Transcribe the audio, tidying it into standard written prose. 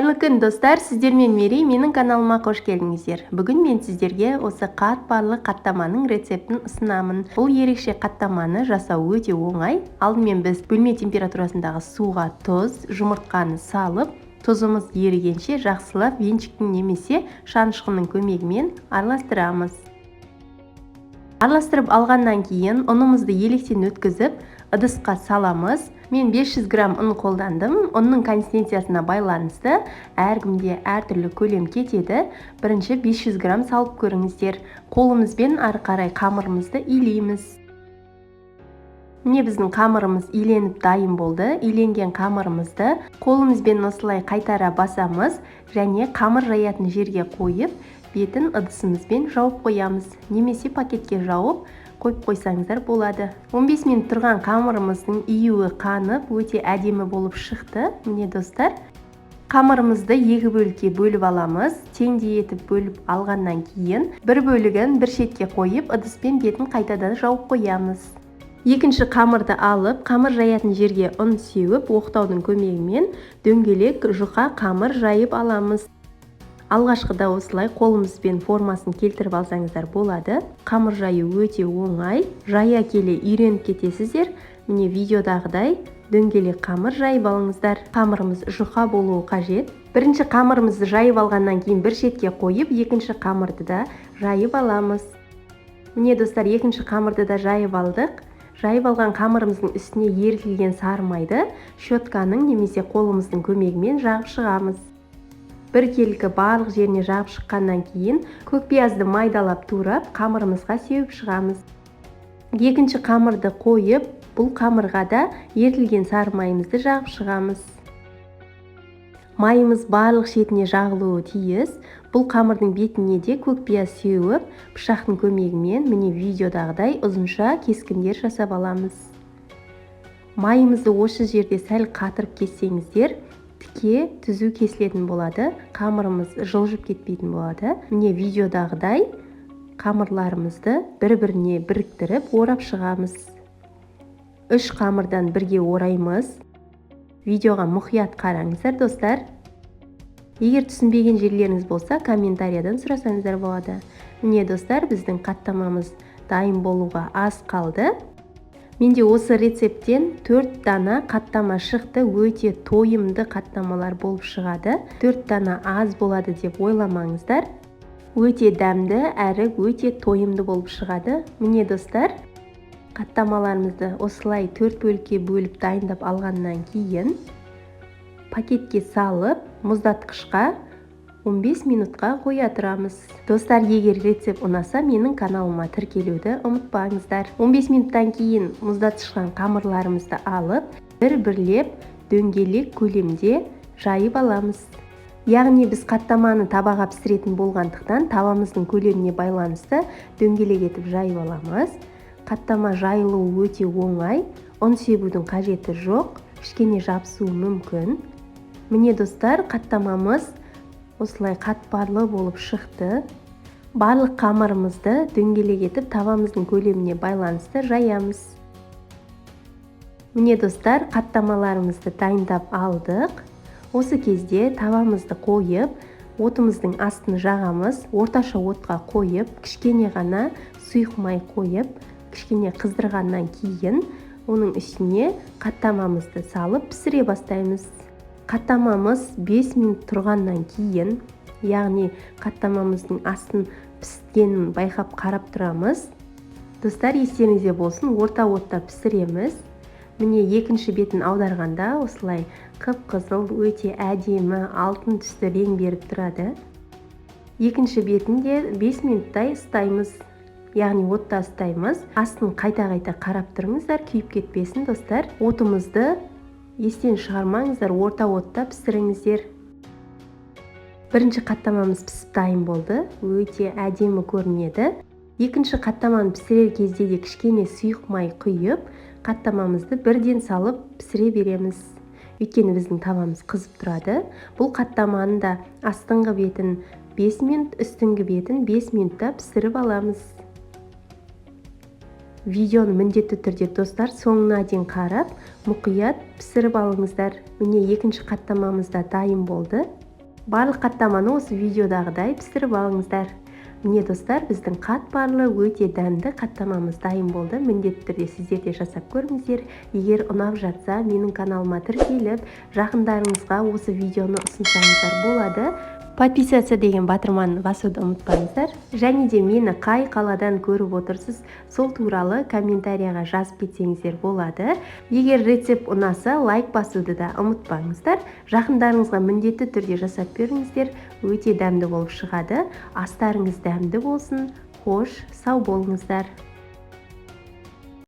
Қайырлы күн достар, сіздермен Мери, менің каналыма қош келдіңіздер. Бүгін мен сіздерге осы қатпарлы қаттаманың рецептін ұсынамын. Бұл ерекше қаттаманы жасау өте оңай. Алдымен біз бөлме температурасындағы суға тұз, жұмыртқаны салып, тұзымыз ерігенше жақсылап венчиктің немесе шанышқының көмегімен араластырамыз. Араластырып алғаннан кейін ұнымызды електен өткізіп, ыдысқа саламыз. Мен 500 грамм ұн қолдандым. Ұнның консистенциясына байланысты әркімде әртүрлі көлем кетеді. Бірінші 500 грамм салып көріңіздер. Қолымызбен ары қарай қамырымызды илейміз. Міне біздің қамырымыз иленіп дайын болды. Иленген қамырымызды қолымызбен осылай қайтара басамыз және қамыр жаятын жерге қойып, бетін ыдысымызбен жауып қоямыз. Немесе пакетке жауып қойып қойсаңыздар болады. 15 минут тұрған қамырымыздың июі қанып, өте әдемі болып шықты. Міне достар, қамырымызды екі бөлікке бөліп аламыз. Теңдей етіп бөліп алғаннан кейін бір бөлігін бір шетке қойып, ыдыспен бетін қайтадан жауып қоямыз. Екінші қамырды алып, қамыр жаятын жерге ұн сеуіп, оқтаудың көмегімен дөңгелек жұқа қамыр жайып аламыз. Алғашқыда осылай қолымызбен формасын келтіріп алсаңыздар болады. Қамыр жаю өте оңай. Жая келе үйреніп кетесіздер. Міне видеодағыдай дөңгелек қамыр жайып алыңыздар. Қамырымыз жұқа болуы қажет. Бірінші қамырымызды жайып алғаннан кейін бір шетке қойып, екінші қамырды да жайып аламыз. Міне достар, екінші қамырды да жайып алдық. Жайып алған қамырымыздың үстіне ерітілген сары майды щетканың немесе қолымыздың көмегімен жағып шығамыз. Бір келкі барлық жеріне жағып шыққаннан кейін көкпиязды майдалап турап қамырымызға сеуіп шығамыз. Екінші қамырды қойып, бұл қамырға да ерітілген сары майымызды жағып шығамыз. Майымыз барлық шетіне жағылуы тиіс. Бұл қамырдың бетіне де көкпияз сеуіп, пышақтың көмегімен міне видеодағыдай ұзынша кескіндер жасап аламыз. Майымызды осы жерде сәл қатырып кессеңіздер, тіке түзу кесілетін болады, қамырымыз жылжып кетпейтін болады. Міне видеодағыдай қамырларымызды бір-біріне біріктіріп орап шығамыз. 3 қамырдан бірге ораймыз. Видеоға мұқият қараңыздар достар. Егер түсінбеген жерлеріңіз болса, комментариядан сұрасаңыздар болады. Міне достар, біздің қаттамамыз дайын болуға аз қалды. Менде осы рецепттен 4 дана қаттама шықты, өте тойымды қаттамалар болып шығады. 4 дана аз болады деп ойламаңыздар. Өте дәмді әрі өте тойымды болып шығады. Міне достар, қаттамаларымызды осылай 4 бөлікке бөліп дайындап алғаннан кейін пакетке салып, мұздатқышқа 15 минутқа қоя тұрамыз. Достар, егер рецепт ұнаса, менің каналыма тіркелуді ұмытпаңыздар. 15 минуттан кейін мұздатышқан қамырларымызды алып, бір-бірлеп дөңгелек көлемде жайып аламыз. Яғни біз қаттаманы табаға пісіретін болғандықтан, табамыздың көлеміне байланысты дөңгелек етіп жайып аламыз. Қаттама жайылуы өте оңай, ұн себудің қажеті жоқ, кішкене жабысуы мүмкін. Міне достар, қаттамамыз осылай қатпарлы болып шықты. Барлық қамырымызды дөңгелек етіп табамыздың көлеміне байланысты жаямыз. Міне достар, қаттамаларымызды дайындап алдық. Осы кезде табамызды қойып, отымыздың астын жағамыз. Орташа отқа қойып, кішкене ғана сұйық май қойып, кішкене қыздырғаннан кейін оның үстіне қаттамамызды салып пісіре бастаймыз. Қаттамамыз 5 минут тұрғаннан кейін, яғни қаттамамыздың астын піскенін байқап қарап тұрамыз. Достар, естеріңізде болсын, орта отта пісіреміз. Міне екінші бетін аударғанда осылай қып-қызыл, өте әдемі, алтын түсті рең беріп тұрады. Екінші бетін де 5 минуттай ұстаймыз. Яғни отта ұстаймыз. Астын қайта-қайта қарап тұрыңыздар, күйіп кетпесін достар. Отымызды естен шығармаңыздар, орта отта пісіріңіздер. Бірінші қаттамамыз пісіп дайын болды, өте әдемі көрінеді. Екінші қаттаманы пісірер кезде де кішкене сұйық май құйып, қаттамамызды бірден салып пісіре береміз. Өйткені біздің табамыз қызып тұрады. Бұл қаттаманы да астыңғы бетін 5 минут, үстіңгі бетін 5 минутта пісіріп аламыз. Видеоны міндетті түрде достар соңына дейін қарап, мұқият пісіріп алыңыздар. Міне екінші қаттамамыз да дайын болды. Барлық қаттаманы осы видеодағыдай пісіріп алыңыздар. Міне достар, біздің қатпарлы өте дәмді қаттамамыз дайын болды. Міндетті түрде сіздер де жасап көріңіздер. Егер ұнап жатса, менің каналыма тіркеліп, жақындарыңызға осы видеоны ұсынсаңыздар болады. Подписаться деген батырманы басуды ұмытпаңыздар. Және де мені қай қаладан көріп отырсыз, сол туралы комментарияға жазып кетсеңіздер болады. Егер рецепт ұнаса, лайк басуды да ұмытпаңыздар. Жақындарыңызға міндетті түрде жасап беріңіздер. Өте дәмді болып шығады. Астарыңыз дәмді болсын. Қош, сау болыңыздар.